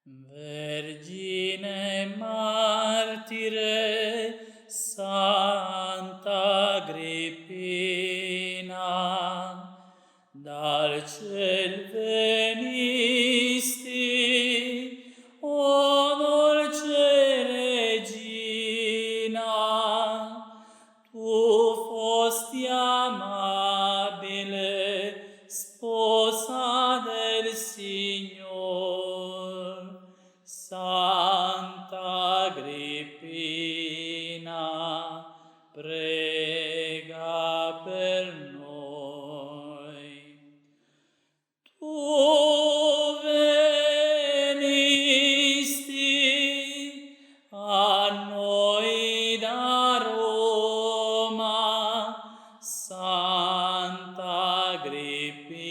Vergine martire, Santa Agrippina, dal ciel venisti, o dolce Regina, tu fosti amabile, sposa del Signor. Santa Agrippina, prega per noi. Tu venisti a noi da Roma, Santa Agrippina,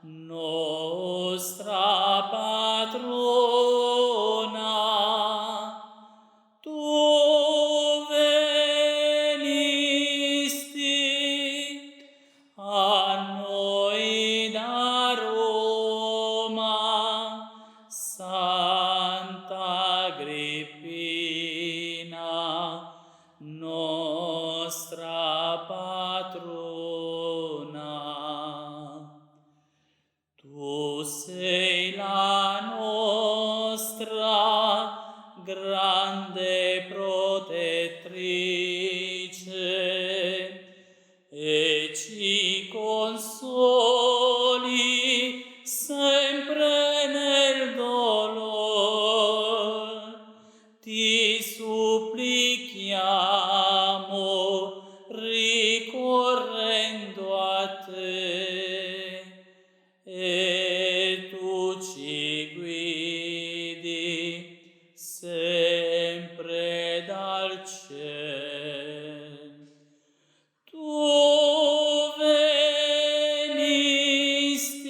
nostra patrona. Tu venisti a noi da Roma, Santa Agrippina, nostra patrona. Tu sei la nostra grande protettrice e ci consoli sempre nel dolore. Ti supplichiamo ricorrendo a te, e tu ci guidi sempre dal cielo. Tu venisti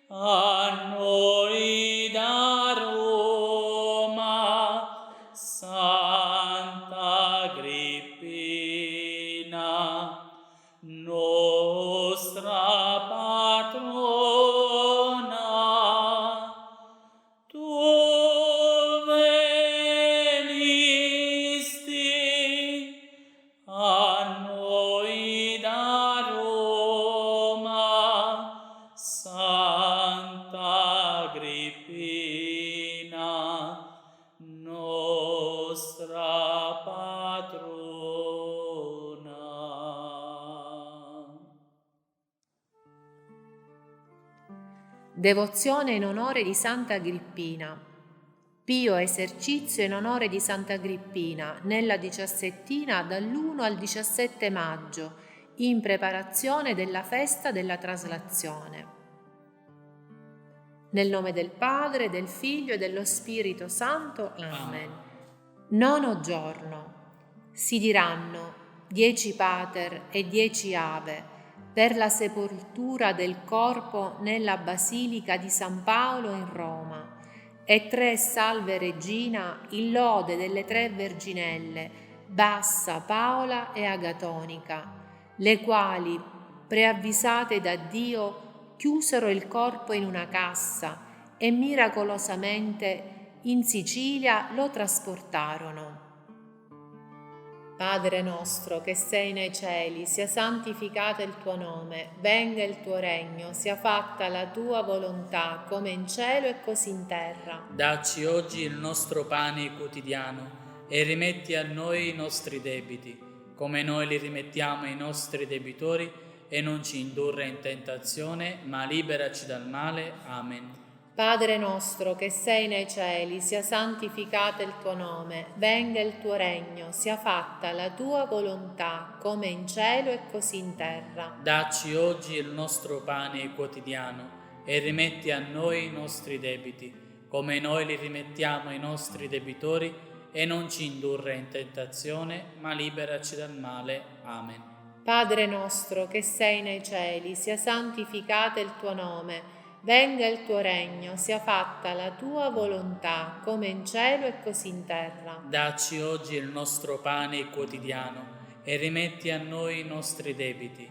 a noi da Roma, Santa Agrippina, nostra patrona. Tu venisti a noi da Roma, Santa Agrippina, nostra patrona. Devozione in onore di Santa Agrippina. Pio esercizio in onore di Santa Agrippina nella 17ª dall'1 al 17 maggio, in preparazione della festa della traslazione. Nel nome del Padre, del Figlio e dello Spirito Santo. Amen. Nono giorno. Si diranno 10 Pater e 10 Ave per la sepoltura del corpo nella Basilica di San Paolo in Roma, e 3 Salve Regina in lode delle 3 Verginelle, Bassa, Paola e Agatonica, le quali, preavvisate da Dio, chiusero il corpo in una cassa e miracolosamente in Sicilia lo trasportarono. Padre nostro che sei nei cieli, sia santificato il tuo nome, venga il tuo regno, sia fatta la tua volontà, come in cielo e così in terra. Dacci oggi il nostro pane quotidiano e rimetti a noi i nostri debiti, come noi li rimettiamo ai nostri debitori, e non ci indurre in tentazione, ma liberaci dal male. Amen. Padre nostro che sei nei cieli, sia santificato il tuo nome, venga il tuo regno, sia fatta la tua volontà, come in cielo e così in terra. Dacci oggi il nostro pane quotidiano e rimetti a noi i nostri debiti, come noi li rimettiamo ai nostri debitori, e non ci indurre in tentazione, ma liberaci dal male. Amen. Padre nostro che sei nei cieli, sia santificato il tuo nome, venga il tuo regno, sia fatta la tua volontà, come in cielo e così in terra. Dacci oggi il nostro pane quotidiano e rimetti a noi i nostri debiti,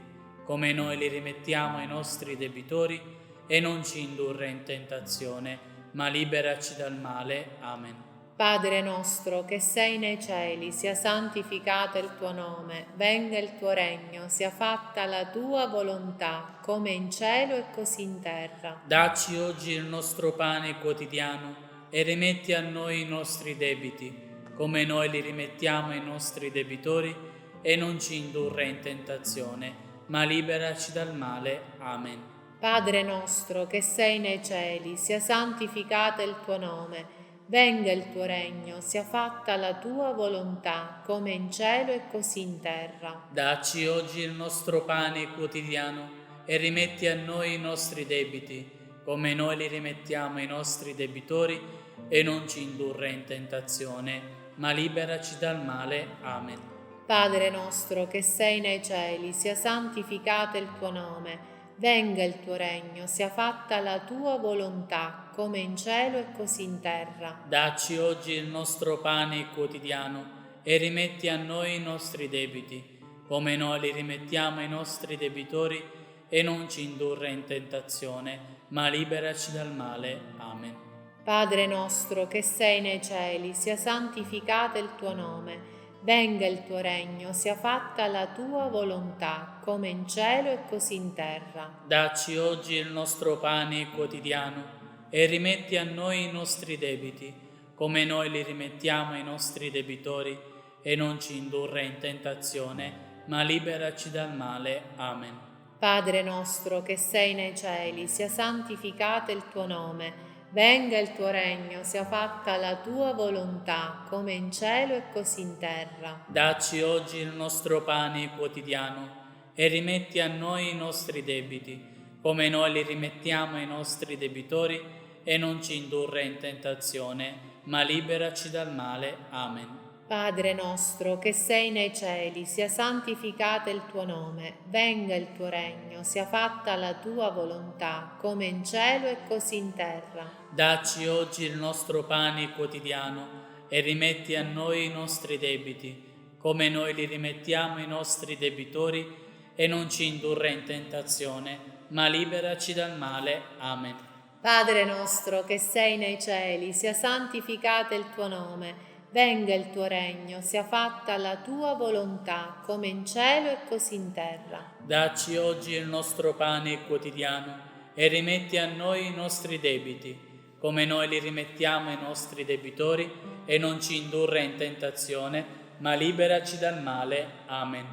come noi li rimettiamo ai nostri debitori, e non ci indurre in tentazione, ma liberaci dal male. Amen. Padre nostro che sei nei cieli, sia santificato il tuo nome, venga il tuo regno, sia fatta la tua volontà, come in cielo e così in terra. Dacci oggi il nostro pane quotidiano e rimetti a noi i nostri debiti, come noi li rimettiamo ai nostri debitori, e non ci indurre in tentazione, ma liberaci dal male. Amen. Padre nostro che sei nei cieli, sia santificato il tuo nome, venga il tuo regno, sia fatta la tua volontà, come in cielo e così in terra. Dacci oggi il nostro pane quotidiano e rimetti a noi i nostri debiti, come noi li rimettiamo ai nostri debitori, e non ci indurre in tentazione, ma liberaci dal male. Amen. Padre nostro che sei nei cieli, sia santificato il tuo nome, venga il tuo regno, sia fatta la tua volontà, come in cielo e così in terra. Dacci oggi il nostro pane quotidiano e rimetti a noi i nostri debiti, come noi li rimettiamo ai nostri debitori, e non ci indurre in tentazione, ma liberaci dal male. Amen. Padre nostro che sei nei cieli, sia santificato il tuo nome, venga il tuo regno, sia fatta la tua volontà, come in cielo e così in terra. Dacci oggi il nostro pane quotidiano e rimetti a noi i nostri debiti, come noi li rimettiamo ai nostri debitori, e non ci indurre in tentazione, ma liberaci dal male. Amen. Padre nostro che sei nei cieli, sia santificato il tuo nome, venga il tuo regno, sia fatta la tua volontà, come in cielo e così in terra. Dacci oggi il nostro pane quotidiano e rimetti a noi i nostri debiti, come noi li rimettiamo ai nostri debitori, e non ci indurre in tentazione, ma liberaci dal male. Amen. Padre nostro che sei nei cieli, sia santificato il tuo nome, venga il tuo regno, sia fatta la tua volontà, come in cielo e così in terra. Dacci oggi il nostro pane quotidiano e rimetti a noi i nostri debiti, come noi li rimettiamo ai nostri debitori, e non ci indurre in tentazione, ma liberaci dal male. Amen. Padre nostro che sei nei cieli, sia santificato il tuo nome, venga il tuo regno, sia fatta la tua volontà, come in cielo e così in terra. Dacci oggi il nostro pane quotidiano e rimetti a noi i nostri debiti, come noi li rimettiamo ai nostri debitori, e non ci indurre in tentazione, ma liberaci dal male. Amen.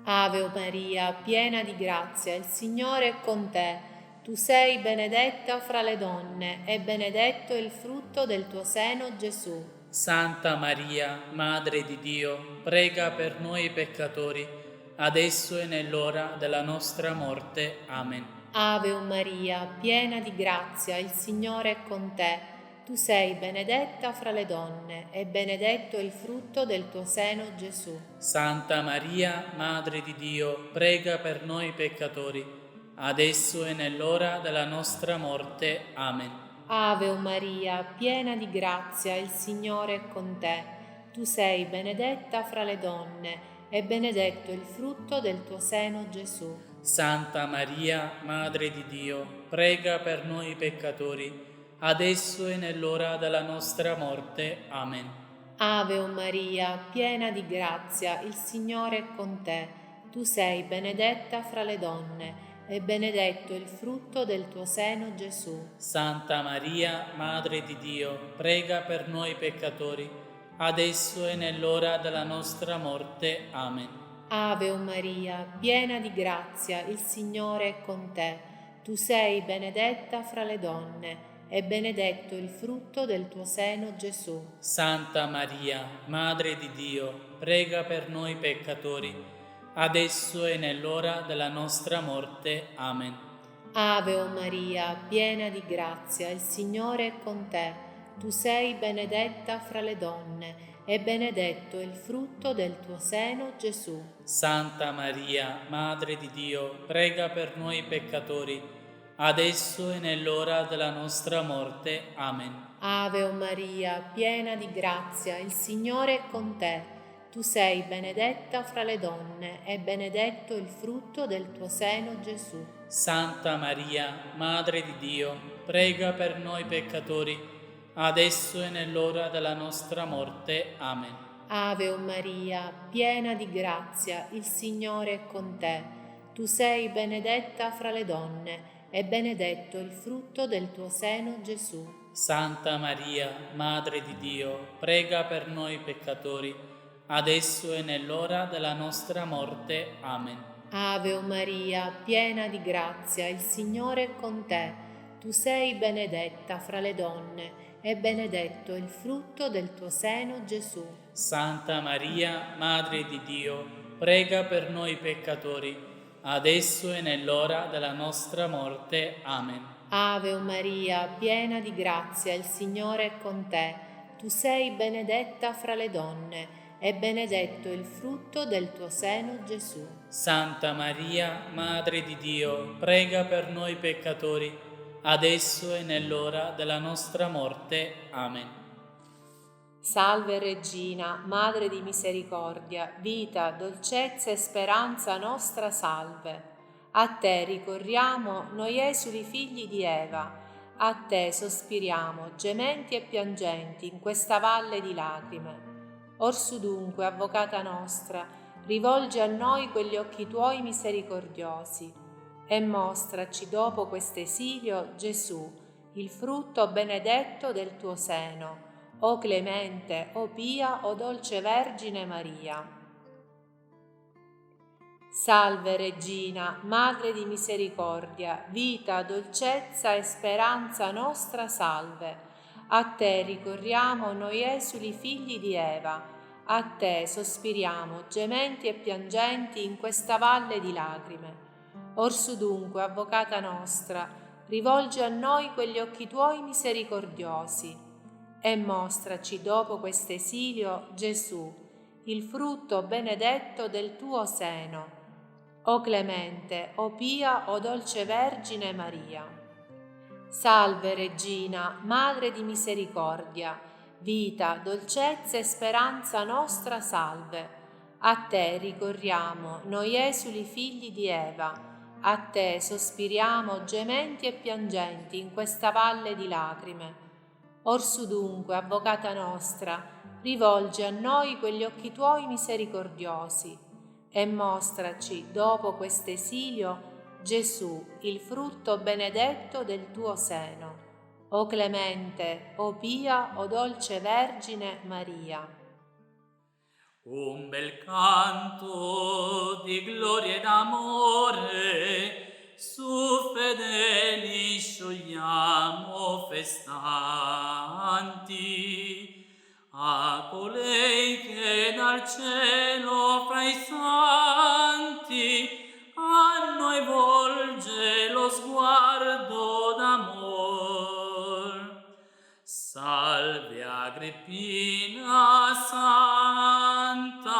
Ave Maria, piena di grazia, il Signore è con te. Tu sei benedetta fra le donne, e benedetto il frutto del tuo seno, Gesù. Santa Maria, Madre di Dio, prega per noi peccatori, adesso e nell'ora della nostra morte. Amen. Ave Maria, piena di grazia, il Signore è con te. Tu sei benedetta fra le donne, e benedetto il frutto del tuo seno, Gesù. Santa Maria, Madre di Dio, prega per noi peccatori, adesso e nell'ora della nostra morte. Amen. Ave Maria, piena di grazia, il Signore è con te. Tu sei benedetta fra le donne, e benedetto il frutto del tuo seno, Gesù. Santa Maria, Madre di Dio, prega per noi peccatori, adesso e nell'ora della nostra morte. Amen. Ave Maria, piena di grazia, il Signore è con te. Tu sei benedetta fra le donne, e benedetto il frutto del tuo seno, Gesù. Santa Maria, Madre di Dio, prega per noi peccatori, adesso e nell'ora della nostra morte. Amen. Ave Maria, piena di grazia, il Signore è con te. Tu sei benedetta fra le donne, e benedetto il frutto del tuo seno, Gesù. Santa Maria, Madre di Dio, prega per noi peccatori, adesso e nell'ora della nostra morte. Amen. Ave Maria, piena di grazia, il Signore è con te. Tu sei benedetta fra le donne, e benedetto il frutto del tuo seno, Gesù. Santa Maria, Madre di Dio, prega per noi peccatori, adesso e nell'ora della nostra morte. Amen. Ave Maria, piena di grazia, il Signore è con te. Tu sei benedetta fra le donne, e benedetto il frutto del tuo seno, Gesù. Santa Maria, Madre di Dio, prega per noi peccatori, adesso e nell'ora della nostra morte. Amen. Ave Maria, piena di grazia, il Signore è con te. Tu sei benedetta fra le donne, e benedetto il frutto del tuo seno, Gesù. Santa Maria, Madre di Dio, prega per noi peccatori, adesso e nell'ora della nostra morte. Amen. Ave Maria, piena di grazia, il Signore è con te. Tu sei benedetta fra le donne, e benedetto il frutto del tuo seno, Gesù. Santa Maria, Madre di Dio, prega per noi peccatori, adesso e nell'ora della nostra morte. Amen. Ave Maria, piena di grazia, il Signore è con te. Tu sei benedetta fra le donne, e benedetto il frutto del tuo seno, Gesù. Santa Maria, Madre di Dio, prega per noi peccatori, adesso e nell'ora della nostra morte. Amen. Salve Regina, Madre di misericordia, vita, dolcezza e speranza nostra, salve. A te ricorriamo, noi esuli figli di Eva, a te sospiriamo, gementi e piangenti, in questa valle di lacrime. Orsu dunque, Avvocata nostra, rivolgi a noi quegli occhi tuoi misericordiosi e mostraci dopo quest'esilio Gesù, il frutto benedetto del tuo seno, o clemente, o pia, o dolce Vergine Maria. Salve Regina, Madre di misericordia, vita, dolcezza e speranza nostra, salve. A te ricorriamo, noi esuli figli di Eva, a te sospiriamo, gementi e piangenti, in questa valle di lacrime. Orsu dunque, Avvocata nostra, rivolgi a noi quegli occhi tuoi misericordiosi e mostraci dopo quest'esilio Gesù, il frutto benedetto del tuo seno, o clemente, o pia, o dolce Vergine Maria. Salve Regina, Madre di misericordia, vita, dolcezza e speranza nostra, salve. A te ricorriamo, noi esuli figli di Eva, a te sospiriamo, gementi e piangenti, in questa valle di lacrime. Orsu dunque, Avvocata nostra, rivolgi a noi quegli occhi tuoi misericordiosi e mostraci, dopo quest'esilio, Gesù, il frutto benedetto del tuo seno, o clemente, o pia, o dolce Vergine Maria. Un bel canto di gloria ed amore, su fedeli sciogliamo festanti, a colei che dal cielo fra i santi a noi volge lo sguardo d'amor. Salve Agrippina santa,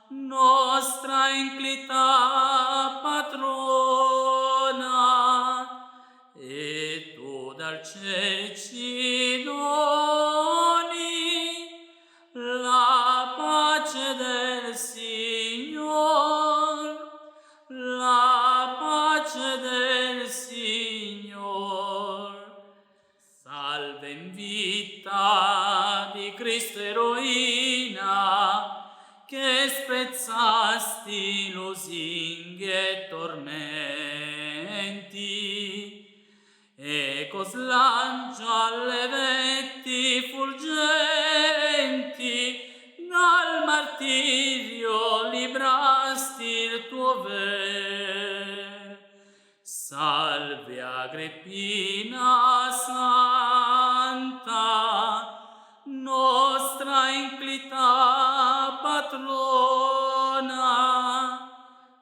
nostra inclita patrona, e tu dal ciel ci doni la pace del Signor, la pace del Signor. Salve in vita di Cristo eroina, che spezzasti lusinghe e tormenti, e coslancia alle vetti fulgenti, dal martirio librasti il tuo ver. Salve Agrippina santa, nostra inclita patrona,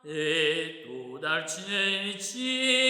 e tu dal ciel ci